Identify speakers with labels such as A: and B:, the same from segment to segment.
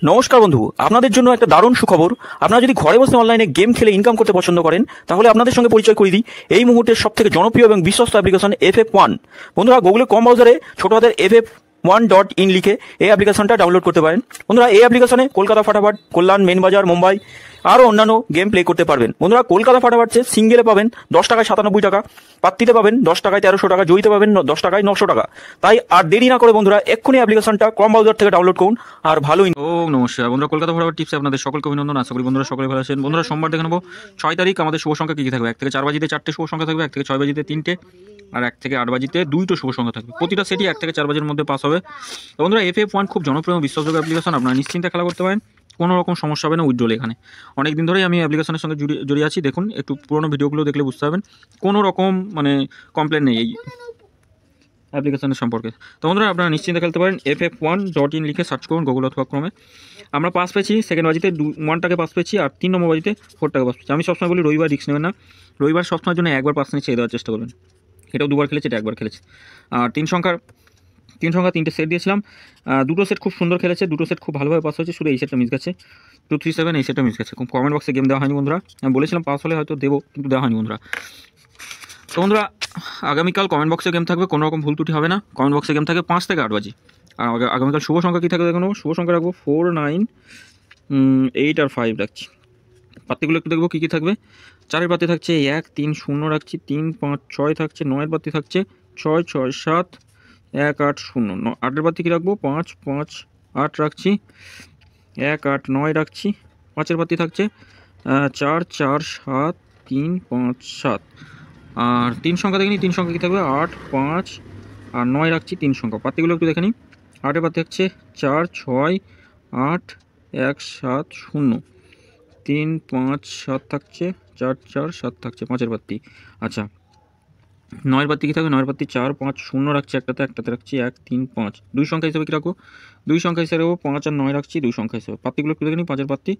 A: নমস্কার বন্ধু, আপনাদের জন্য একটা দারুণ সুখবর। আপনারা যদি ঘরে বসে অনলাইনে গেম খেলে ইনকাম করতে পছন্দ করেন, তাহলে আপনাদের সঙ্গে পরিচয় করে দিই এই মুহূর্তের সবথেকে জনপ্রিয় এবং বিশ্বস্ত অ্যাপ্লিকেশন FF1। বন্ধুরা, গুগলে কম ব্রাউজারে ছোট হাতের FF1.in লিখে এই অ্যাপ্লিকেশনটা ডাউনলোড করতে পারেন। বন্ধুরা, এই অ্যাপ্লিকেশনে কলকাতা ফাটাফাট, কল্যাণ, মেন বাজার, মুম্বাই আরও অন্যান্য গেম প্লে করতে পারবেন। বন্ধুরা, কলকাতা ফাটাফাটে সিঙ্গেলে পাবেন 10 টাকায় 97 টাকা, পাত্তিতে পাবেন 10 টাকায় 1300 টাকা, জয়ীতে পাবেন 10 টাকায় 900 টাকা। তাই আর দেরি না করে বন্ধুরা এক্ষুনি অ্যাপ্লিকেশনটা ক্রম ব্রাউজার থেকে ডাউনলোড করুন আর ভালো।
B: নমস্কার বন্ধুরা, কলকাতা ফাটাফাট টিপসে আপনাদের সকলকে অভিনন্দন। আশা করি বন্ধুরা সকলে ভালো আছেন। বন্ধুরা, সোমবার দেখে নেবো 6 তারিখ আমাদের শুভ সংখ্যা কী কী থাকবে। 1 থেকে 4 বাজিতে 4টে শুভ সংখ্যা থাকবে, 1 থেকে 6 বাজিতে 3টে, আর 1 থেকে 8 বাজিতে 2টো শুভ সংখ্যা থাকবে। প্রতিটা সেটই 1 থেকে 4 বাজির মধ্যে পাস হবে। তো বন্ধুরা, FF1 খুব জনপ্রিয় বিশ্বাসযোগ্য অ্যাপ্লিকেশন। আপনারা নিশ্চিন্তে খেলা করতে পারেন, কোনো রকম সমস্যা হবে না উইথড্রলে। এখানে অনেক দিন ধরেই আমি অ্যাপ্লিকেশনের সঙ্গে জড়িয়ে আছি। দেখুন, একটু পুরোনো ভিডিওগুলো দেখলে বুঝতে পারবেন কোনো রকম কমপ্লেন নেই এই অ্যাপ্লিকেশনের সম্পর্কে। তো বন্ধুরা, আপনারা নিশ্চিন্তে খেলতে পারেন। FF1.in লিখে সার্চ করুন গুগল অথবা ক্রমে। আমরা পাস পেয়েছি সেকেন্ড বাজিতে 1টাকে পাস পেয়েছি, আর 3 নম্বর বাজিতে 4টাকে পাস পেয়েছি। আমি সবসময় বলি রবিবার রিস্ক নেবেন না, রবিবার সবসময়ের জন্য একবার পাস নিয়ে ছেড়ে দেওয়ার চেষ্টা করবেন। এটাও দুবার খেলেছে, এটা একবার খেলেছে। আর তিন সংখ্যা 3টে সেট দিয়েছিলাম। 2টো সেট খুব সুন্দর খেলেছে, 2টো সেট খুব ভালোভাবে পাস হয়েছে, শুধু এই সেটটা মিস গেছে 237, এই সেটটা মিস গেছে। কমেন্ট বক্সে গেম দেওয়া হয়নি বন্ধুরা, আমি বলেছিলাম পাস হলে হয়তো দেবো, কিন্তু দেওয়া হয়নি বন্ধুরা। তো বন্ধুরা, আগামীকাল কমেন্ট বক্সে গেম থাকবে, কোনো রকম ভুল ত্রুটি হবে না। কমেন্ট বক্সে গেম থাকবে 5 থেকে 8 বাজি। আর আগামীকাল শুভ সংখ্যা কী থাকবে দেখুন, শুভ সংখ্যা রাখবো 4, 9, 8 আর 5 রাখছি। পাত্তিগুলো একটু দেখবো কী কী থাকবে। 4-এর পাত্তি থাকছে 1, 3, 0 রাখছি, 3, 5, 6 থাকছে। 9-এর পাত্তি থাকছে 6, 6, 7, 1, 8, 0। 8-এর পাত্তি কী রাখবো, 5, 5, 8 রাখছি, 1, 8, 9 রাখছি। 5-এর পাত্তি থাকছে 4, 4, 7, 3, 5, 7। আর 3 সংখ্যা দেখে নিই, 3 সংখ্যা কী থাকবে, 8, 5 আর 9 রাখছি 3 সংখ্যা। পাত্তিগুলো একটু দেখে নিই। 8-এর পাত্তি থাকছে 4, 6, 8, 1, 7, 0, 3, 5, 7 থাকছে, 4, 4, 7 থাকছে 5-এর পাত্তি। আচ্ছা, 9-এর পাত্তি কী থাকবে, 9-এর পাত্তি 4, 5, 0 রাখছি একটাতে, একটাতে রাখছি 1, 3, 5। 2 সংখ্যা হিসেবে কী রাখবো, 2 সংখ্যা হিসেবে রাখবো 5 আর 9 রাখছি 2 সংখ্যা হিসেবে। পাত্তিগুলো একটু দেখে নিই। 5-এর পাত্তি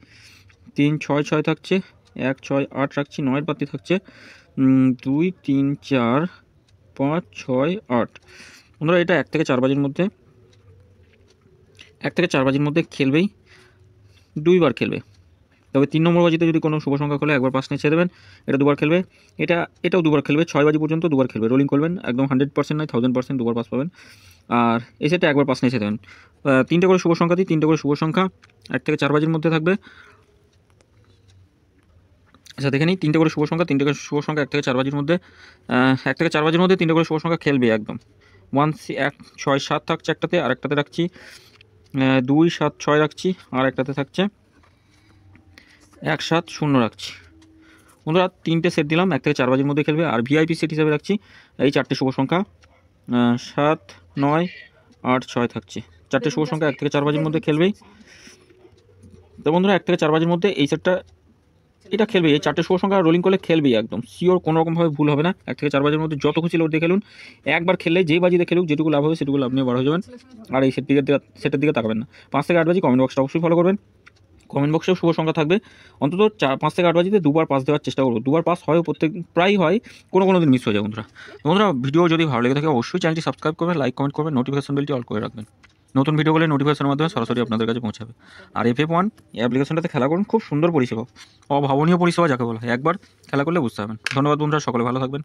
B: 3, 6, 6 থাকছে, 1, 6, 8 রাখছি। 9-এর পাত্তি থাকছে 2, 3, 4, 5, 6, 8। বন্ধুরা, এটা 1 থেকে 4 বাজির মধ্যে, 1 থেকে 4 বাজির মধ্যে খেলবেই, 2বার খেলবে। তবে 3 নম্বর বাজিতে যদি কোনো শুভ সংখ্যা খোলে একবার পাস নিয়ে ছেড়ে দেবেন। এটা 2বার খেলবে, এটাও 2বার খেলবে। 6 বাজি পর্যন্ত 2বার খেলবে। রোলিং করবেন, একদম 100% নয়, 1000% 2বার পাস পাবেন। আর এই সেটটা একবার পাস নিয়ে ছেড়ে দেবেন। 3টে করে শুভ সংখ্যা দিই, 3টে করে শুভ সংখ্যা 1 থেকে 4 বাজির মধ্যে থাকবে। আচ্ছা, দেখে নিই 3টে করে শুভ সংখ্যা, 3টে করে শুভ সংখ্যা 1 থেকে 4 বাজির মধ্যে, 1 থেকে 4 বাজির মধ্যে 3টে করে শুভ সংখ্যা খেলবে একদম। 1, 6, 7 থাকছে একটাতে, আর একটাতে রাখছি 2, 7, 6 রাখছি, আর একটাতে থাকছে 1, 7, 0 রাখছি। বন্ধুরা, 3টে সেট দিলাম, 1 থেকে 4 বাজির মধ্যে খেলবে। আর ভিআইপি সেট হিসাবে রাখছি এই 4টে শুভ সংখ্যা 7, 9, 8, 6 থাকছে। 4টে শুভ সংখ্যা 1 থেকে 4 বাজির মধ্যে খেলবেই। তো বন্ধুরা, 1 থেকে 4 বাজির মধ্যে এই সেটটা এটা খেলবে। এই 4টে শুভ সংখ্যা রোলিং করলে খেলবেই একদম শিওর, কোনো রকমভাবে ভুল হবে না। 1 থেকে 4 বাজির মধ্যে যত খুশি লোড দিয়ে খেলুন, একবার খেললে যেই বাজিতে খেলুক যেটুকু লাভ হবে সেটুকু লাভ নিয়ে বার হয়ে যাবেন। আর এই সেটের দিকে তাকাবেন না। 5 থেকে 8 বাজি কমেন্ট বক্সটা অবশ্যই ফলো করবেন। কমেন্ট বক্সেও শুভ সংখ্যা থাকবে। অন্তত 5 থেকে 8 বাজিতে 2বার পাস দেওয়ার চেষ্টা করবো। 2বার পাস হয়, প্রায় হয়, কোনো দিন মিস হয়ে যায় বন্ধুরা। বন্ধুরা, ভিডিও যদি ভালো লেগে থাকে অবশ্যই চ্যানেলটি সাবস্ক্রাইব করবেন, লাইক কমেন্ট করবেন, নোটিফিকেশন বেলটি অল করে রাখবেন। নতুন ভিডিওগুলো নোটিফিকেশনের মাধ্যমে সরাসরি আপনাদের কাছে পৌঁছাবে। আর FF1 এই অ্যাপ্লিকেশনটাতে খেলা করুন, খুব সুন্দর পরিষেবা, অভাবনীয় পরিষেবা যাকে বলা হয়। একবার খেলা করলে বুঝতে পারবেন। ধন্যবাদ বন্ধুরা, সকলে ভালো থাকবেন।